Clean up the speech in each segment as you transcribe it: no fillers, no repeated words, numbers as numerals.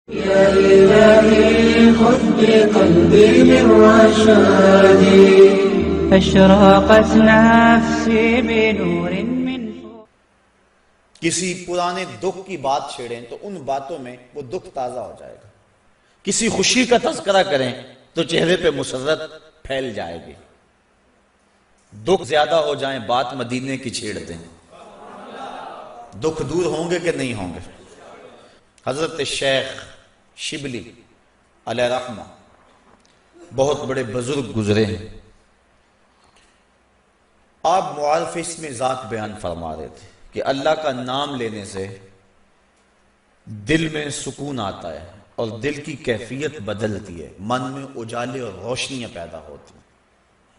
يا إلهي خذ بقلبي للرشاد أشرقت نفسي بنور من فوق. کسی پرانے دکھ کی بات چھیڑیں تو ان باتوں میں وہ دکھ تازہ ہو جائے گا. کسی خوشی کا تذکرہ کریں تو چہرے پہ مسرت پھیل جائے گی. دکھ زیادہ ہو جائیں بات مدینے کی چھیڑ دیں. دکھ دور ہوں گے کہ نہیں ہوں گے؟ حضرت شیخ شبلی علیہ رحمہ بہت بڑے بزرگ گزرے ہیں. آپ معارف اسم ذات بیان فرما رہے تھے کہ اللہ کا نام لینے سے دل میں سکون آتا ہے اور دل کی کیفیت بدلتی ہے، من میں اجالے اور روشنیاں پیدا ہوتی ہیں.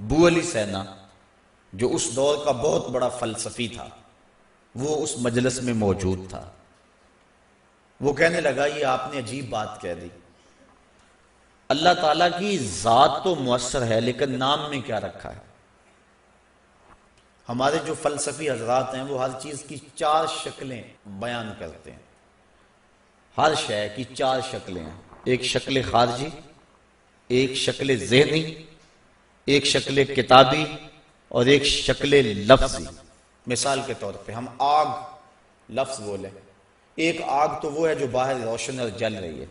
بو علی سینا جو اس دور کا بہت بڑا فلسفی تھا وہ اس مجلس میں موجود تھا. وہ کہنے لگا یہ آپ نے عجیب بات کہہ دی. اللہ تعالیٰ کی ذات تو مؤثر ہے لیکن نام میں کیا رکھا ہے؟ ہمارے جو فلسفی حضرات ہیں وہ ہر چیز کی 4 شکلیں بیان کرتے ہیں. ہر شے کی 4 شکلیں ہیں. ایک شکل خارجی، ایک شکل ذہنی، ایک شکل کتابی اور ایک شکل لفظی. مثال کے طور پہ ہم آگ لفظ بولیں، ایک آگ تو وہ ہے جو باہر روشن اور جل رہی ہے،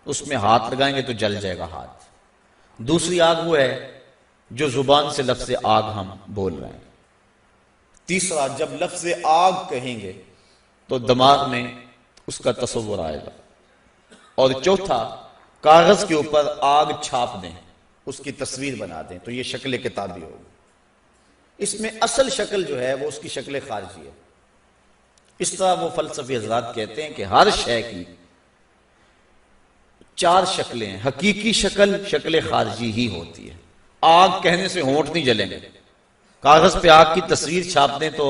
اس میں ہاتھ لگائیں گے تو جل جائے گا ہاتھ. دوسری آگ وہ ہے جو زبان سے لفظ آگ ہم بول رہے ہیں. تیسرا جب لفظ آگ کہیں گے تو دماغ میں اس کا تصور آئے گا. اور چوتھا کاغذ کے اوپر آگ چھاپ دیں، اس کی تصویر بنا دیں تو یہ شکل کتابی ہوگی. اس میں اصل شکل جو ہے وہ اس کی شکل خارجی ہے. اس طرح وہ فلسفی حضرات کہتے ہیں کہ ہر شے کی 4 شکلیں ہیں. حقیقی شکل شکل خارجی ہی ہوتی ہے. آگ کہنے سے ہونٹ نہیں جلیں گے. کاغذ پہ آگ کی تصویر چھاپ دیں تو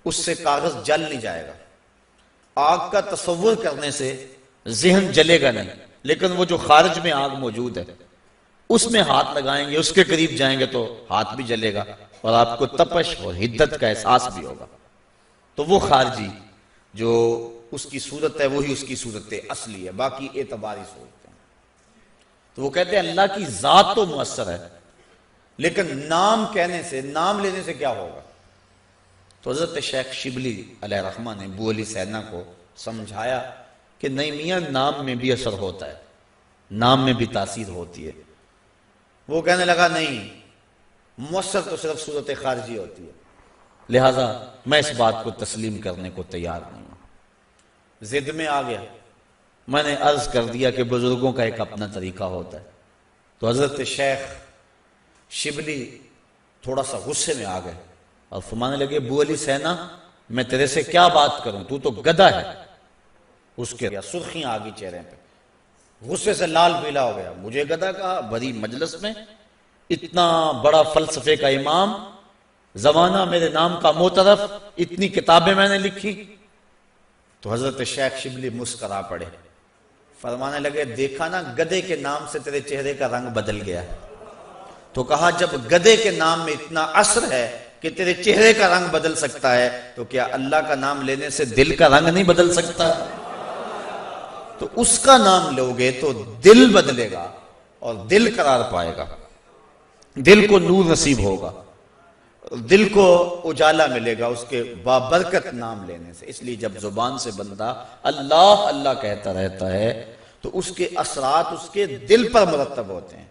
اس سے کاغذ جل نہیں جائے گا. آگ کا تصور کرنے سے ذہن جلے گا نہیں، لیکن وہ جو خارج میں آگ موجود ہے اس میں ہاتھ لگائیں گے، اس کے قریب جائیں گے تو ہاتھ بھی جلے گا اور آپ کو تپش اور حدت کا احساس بھی ہوگا. تو وہ خارجی جو اس کی صورت ہے وہی اس کی صورت اصلی ہے، باقی اعتباری صورت ہے. تو وہ کہتے ہیں اللہ کی ذات تو مؤثر ہے لیکن نام کہنے سے، نام لینے سے کیا ہوگا؟ تو حضرت شیخ شبلی علیہ رحمہ نے بو علی سینا کو سمجھایا کہ نہیں میاں، نام میں بھی اثر ہوتا ہے، نام میں بھی تاثیر ہوتی ہے. وہ کہنے لگا نہیں، مؤثر تو صرف صورت خارجی ہوتی ہے، لہذا میں اس بات کو تسلیم کرنے کو تیار نہیں ہوں. ضد میں آ گیا. میں نے عرض کر دیا کہ بزرگوں کا ایک اپنا طریقہ ہوتا ہے. تو حضرت شیخ شبلی تھوڑا سا غصے میں آ گئے اور فرمانے لگے بو علی سینا میں تیرے سے کیا بات کروں، تو گدھا ہے. اس کے سرخیاں آ گئی چہرے پہ، غصے سے لال پیلا ہو گیا. مجھے گدھا کہا بڑی مجلس میں، اتنا بڑا فلسفے کا امام، زمانہ میرے نام کا معترف، اتنی کتابیں میں نے لکھی. تو حضرت شیخ شبلی مسکرا پڑے. فرمانے لگے دیکھا نا گدھے کے نام سے تیرے چہرے کا رنگ بدل گیا. تو کہا جب گدھے کے نام میں اتنا اثر ہے کہ تیرے چہرے کا رنگ بدل سکتا ہے تو کیا اللہ کا نام لینے سے دل کا رنگ نہیں بدل سکتا؟ تو اس کا نام لو گے تو دل بدلے گا اور دل قرار پائے گا، دل کو نور نصیب ہوگا، دل کو اجالا ملے گا اس کے بابرکت نام لینے سے. اس لیے جب زبان سے بندہ اللہ اللہ کہتا رہتا ہے تو اس کے اثرات اس کے دل پر مرتب ہوتے ہیں،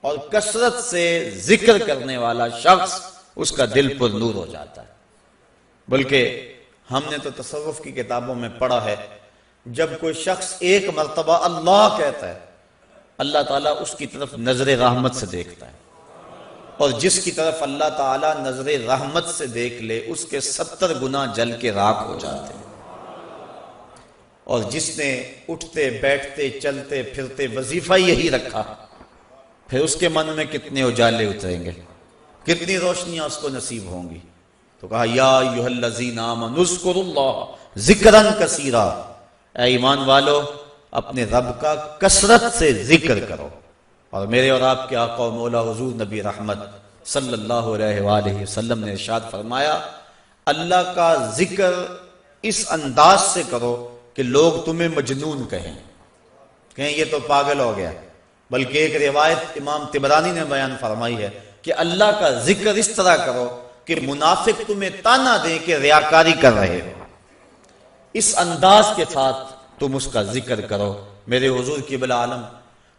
اور کثرت سے ذکر کرنے والا شخص اس کا دل پر نور ہو جاتا ہے. بلکہ ہم نے تو تصوف کی کتابوں میں پڑھا ہے جب کوئی شخص ایک مرتبہ اللہ کہتا ہے اللہ تعالیٰ اس کی طرف نظر رحمت سے دیکھتا ہے، اور جس کی طرف اللہ تعالیٰ نظر رحمت سے دیکھ لے اس کے 70 گنا جل کے راکھ ہو جاتے ہیں. اور جس نے اٹھتے بیٹھتے چلتے پھرتے وظیفہ یہی رکھا پھر اس کے من میں کتنے اجالے اتریں گے، کتنی روشنیاں اس کو نصیب ہوں گی. تو کہا یا ایھا الذین آمنوا اذکروا اللہ ذکرا کثیرا، اے ایمان والو اپنے رب کا کثرت سے ذکر کرو. اور میرے اور آپ کے آقا و مولا حضور نبی رحمت صلی اللہ علیہ وآلہ وسلم نے ارشاد فرمایا اللہ کا ذکر اس انداز سے کرو کہ لوگ تمہیں مجنون کہیں. کہیں یہ تو پاگل ہو گیا، بلکہ ایک روایت امام طبرانی نے بیان فرمائی ہے کہ اللہ کا ذکر اس طرح کرو کہ منافق تمہیں تانا دیں کہ ریاکاری کر رہے ہو، اس انداز کے ساتھ تم اس کا ذکر کرو۔ میرے حضور قبلہ عالم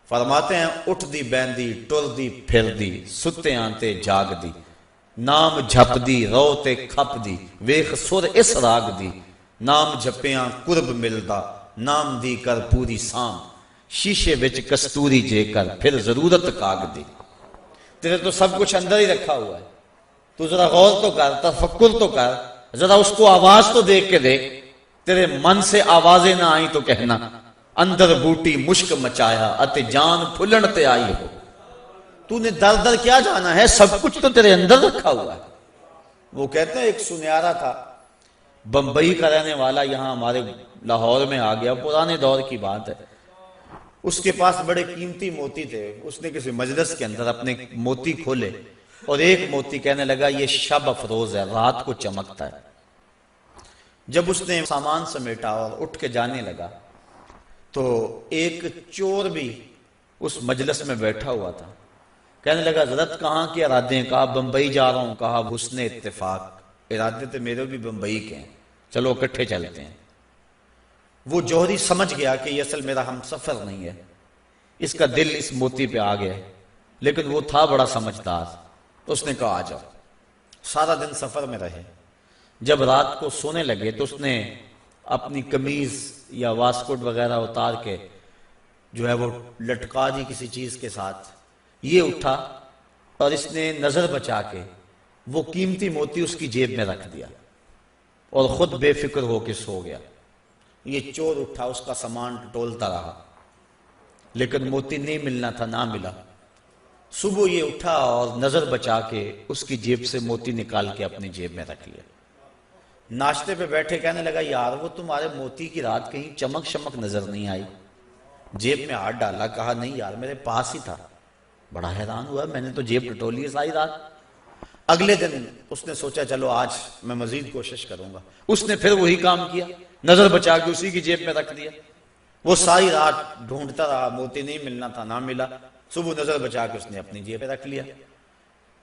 فرماتے ہیں اٹھ دی بیندی ٹر دی پھر دی ستے آنتے جاگ دی، نام جھپ دی روتے کھپ دی ویخ سر اس راگ دی، نام جھپیاں قرب ملدا نام دی کر پوری سام، شیشے وچ کستوری جے کر پھر ضرورت کاگ دی۔ تیرے تو سب کچھ اندر ہی رکھا ہوا ہے، تو ذرا غور تو کر، تفکر تو کر، ذرا اس کو آواز تو دیکھ کے دیکھ۔ تیرے من سے آوازیں نہ آئیں تو کہنا اندر بوٹی مشک مچایا اتے جان پھلن تے آئی ہو۔ تو نے در در کیا جانا ہے، سب کچھ تو تیرے اندر رکھا ہوا ہے۔ وہ کہتے ہیں ایک سنیارا تھا، بمبئی کا رہنے والا، یہاں ہمارے لاہور میں آ گیا، پرانے دور کی بات ہے۔ اس کے پاس بڑے قیمتی موتی تھے، اس نے کسی مجلس کے اندر اپنے موتی کھولے اور ایک موتی کہنے لگا یہ شب افروز ہے، رات کو چمکتا ہے۔ جب اس نے سامان سمیٹا اور اٹھ کے جانے لگا تو ایک چور بھی اس مجلس میں بیٹھا ہوا تھا، کہنے لگا حضرت کہاں کے ارادے ہیں؟ کہا بمبئی جا رہا ہوں۔ کہا حسن اتفاق، ارادے تو میرے بھی بمبئی کے ہیں، چلو اکٹھے چلتے ہیں۔ وہ جوہری سمجھ گیا کہ یہ اصل میرا ہم سفر نہیں ہے، اس کا دل اس موتی پہ آ گیا، لیکن وہ تھا بڑا سمجھدار، تو اس نے کہا آ جاؤ۔ سارا دن سفر میں رہے، جب رات کو سونے لگے تو اس نے اپنی قمیض یا واسکٹ وغیرہ اتار کے جو ہے وہ لٹکا دی کسی چیز کے ساتھ، یہ اٹھا اور اس نے نظر بچا کے وہ قیمتی موتی اس کی جیب میں رکھ دیا اور خود بے فکر ہو کے سو گیا۔ یہ چور اٹھا، اس کا سامان ٹولتا رہا، لیکن موتی نہیں ملنا تھا، نہ ملا۔ صبح یہ اٹھا اور نظر بچا کے اس کی جیب سے موتی نکال کے اپنی جیب میں رکھ لیا۔ ناشتے پہ بیٹھے کہنے لگا یار وہ تمہارے موتی کی رات کہیں چمک شمک نظر نہیں آئی؟ جیب میں ہاتھ ڈالا، کہا نہیں یار میرے پاس ہی تھا۔ بڑا حیران ہوا، میں نے تو جیب ٹٹولی ہے ساری رات۔ اگلے دن اس نے سوچا چلو آج میں مزید کوشش کروں گا، اس نے پھر وہی کام کیا، نظر بچا کے اسی کی جیب میں رکھ دیا۔ وہ ساری رات ڈھونڈتا رہا، موتی نہیں ملنا تھا، نہ ملا۔ صبح نظر بچا کے اس نے اپنی جیب میں رکھ لیا۔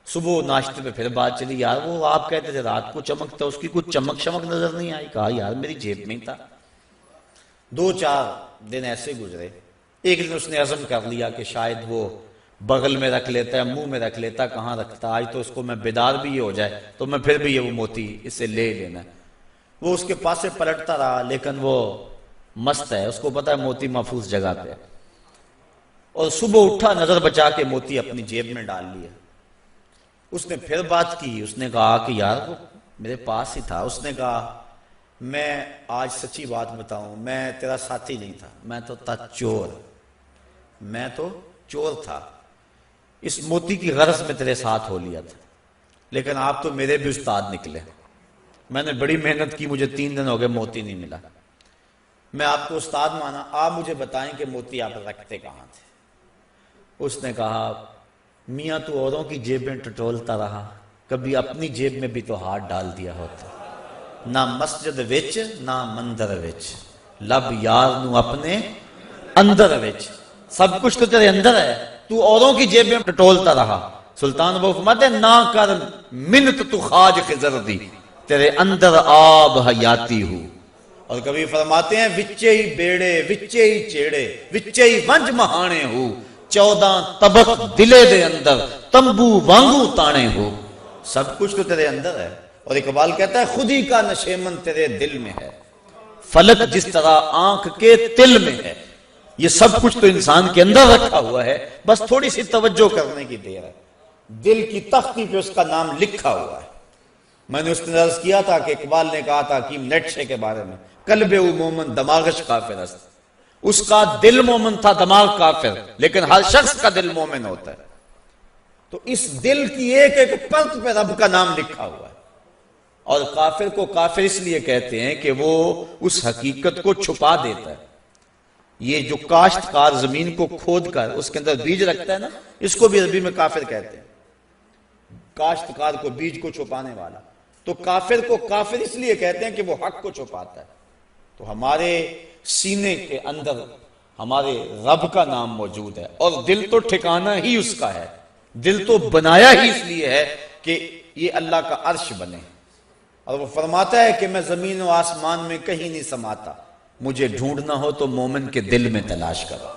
صبح ناشتے پہ پھر بات چلی، یار وہ آپ کہتے تھے رات کو چمکتا، اس کی کچھ چمک شمک نظر نہیں آئی؟ کہا یار میری جیب میں ہی تھا۔ 2-4 دن ایسے گزرے، ایک دن اس نے عزم کر لیا کہ شاید وہ بغل میں رکھ لیتا ہے، منہ میں رکھ لیتا، کہاں رکھتا، آج تو اس کو میں بیدار بھی یہ ہو جائے تو میں پھر بھی یہ وہ موتی اسے لے لینا۔ وہ اس کے پاس سے پلٹتا رہا، لیکن وہ مست ہے، اس کو پتا ہے موتی محفوظ جگہ پہ، اور صبح اٹھا نظر بچا کے موتی اپنی جیب میں ڈال لیا۔ اس نے پھر بات کی، اس نے کہا کہ یار وہ میرے پاس ہی تھا۔ اس نے کہا میں آج سچی بات بتاؤں، میں تیرا ساتھی نہیں تھا، میں تو تھا چور، میں تو چور تھا، اس موتی کی غرض میں تیرے ساتھ ہو لیا تھا، لیکن آپ تو میرے بھی استاد نکلے، میں نے بڑی محنت کی، مجھے 3 دن ہو گئے موتی نہیں ملا، میں آپ کو استاد مانا، آپ مجھے بتائیں کہ موتی آپ رکھتے کہاں تھے؟ اس نے کہا میاں تو اوروں کی جیب میں ٹٹولتا رہا، کبھی اپنی جیب میں بھی تو ہاتھ ڈال دیا ہوتا، نہ مسجد وچ نہ مندر وچ، لب یار نو اپنے اندر وچ، سب کچھ تو تیرے اندر ہے، تو اوروں کی جیب میں ٹٹولتا رہا۔ سلطان وہ فرماتے ہیں نہ کر منت تو خواج خضر دی، تیرے اندر آب حیاتی ہو۔ اور کبھی فرماتے ہیں وچے ہی بیڑے وچے ہی چیڑے وچے ہی ونج مہانے ہو، 14 طبق دلے دے اندر تمبو وانگو تانے ہو، سب کچھ تو تیرے اندر ہے۔ اور اقبال کہتا ہے خود ہی کا نشیمن تیرے دل میں ہے، فلک جس طرح آنکھ کے تل میں ہے، یہ سب کچھ تو انسان کے اندر رکھا ہوا ہے، بس تھوڑی سی توجہ کرنے کی دیر ہے۔ دل کی تختی پہ اس کا نام لکھا ہوا ہے۔ میں نے اس نے عرض کیا تھا کہ اقبال نے کہا تھا حکیم نیٹشے کے بارے میں، قلب او مومن دماغش کافر است، اس کا دل مومن تھا، دماغ کافر، لیکن ہر شخص کا دل مومن ہوتا ہے۔ تو اس دل کی ایک ایک پرت پہ رب کا نام لکھا ہوا ہے۔ اور کافر کو کافر اس لیے کہتے ہیں کہ وہ اس حقیقت کو چھپا دیتا ہے۔ یہ جو کاشتکار زمین کو کھود کر اس کے اندر بیج رکھتا ہے نا، اس کو بھی عربی میں کافر کہتے ہیں، کاشتکار کو، بیج کو چھپانے والا۔ تو کافر کو کافر اس لیے کہتے ہیں کہ وہ حق کو چھپاتا ہے۔ تو ہمارے سینے کے اندر ہمارے رب کا نام موجود ہے، اور دل تو ٹھکانہ ہی اس کا ہے، دل تو بنایا ہی اس لیے ہے کہ یہ اللہ کا عرش بنے، اور وہ فرماتا ہے کہ میں زمین و آسمان میں کہیں نہیں سماتا، مجھے ڈھونڈنا ہو تو مومن کے دل میں تلاش کرو۔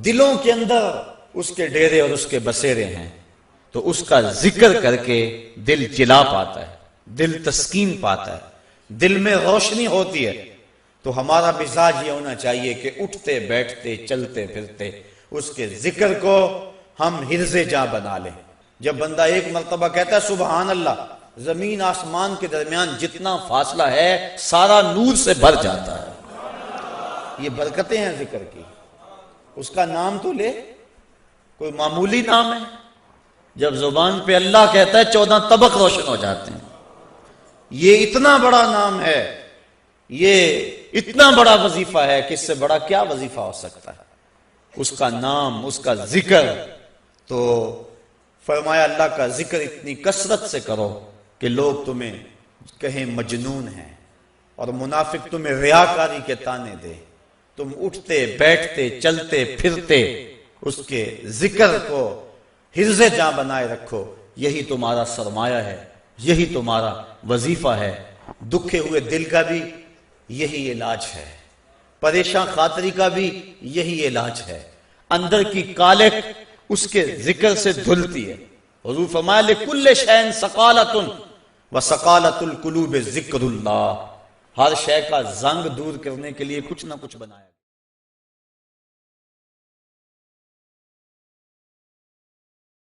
دلوں کے اندر اس کے ڈیرے اور اس کے بسیرے ہیں، تو اس کا ذکر کر کے دل جلا پاتا ہے، دل تسکین پاتا ہے، دل میں روشنی ہوتی ہے۔ تو ہمارا مزاج یہ ہونا چاہیے کہ اٹھتے بیٹھتے چلتے پھرتے اس کے ذکر کو ہم حرز جاں بنا لیں۔ جب بندہ ایک مرتبہ کہتا ہے سبحان اللہ، زمین آسمان کے درمیان جتنا فاصلہ ہے سارا نور سے بھر جاتا ہے۔ یہ برکتیں ہیں ذکر کی۔ اس کا نام تو لے، کوئی معمولی نام ہے؟ جب زبان پہ اللہ کہتا ہے 14 طبق روشن ہو جاتے ہیں۔ یہ اتنا بڑا نام ہے، یہ اتنا بڑا وظیفہ ہے کہ اس سے بڑا کیا وظیفہ ہو سکتا ہے؟ اس کا نام، اس کا ذکر۔ تو فرمایا اللہ کا ذکر اتنی کثرت سے کرو کہ لوگ تمہیں کہیں مجنون ہیں، اور منافق تمہیں ریاکاری کے طعنے دے۔ تم اٹھتے بیٹھتے چلتے پھرتے اس کے ذکر کو حرز جاں بنائے رکھو، یہی تمہارا سرمایہ ہے، یہی تمہارا وظیفہ ہے۔ دکھے ہوئے دل کا بھی یہی علاج ہے، پریشان خاطری کا بھی یہی علاج ہے۔ اندر کی کالک اس کے ذکر سے دھلتی ہے۔ حضور فرمایا لِكُلِّ شَيْءٍ سَقَالَةٌ وَسَقَالَةُ الْقُلُوبِ ذِكْرُ اللَّهِ، ہر شے کا زنگ دور کرنے کے لیے کچھ نہ کچھ بنایا۔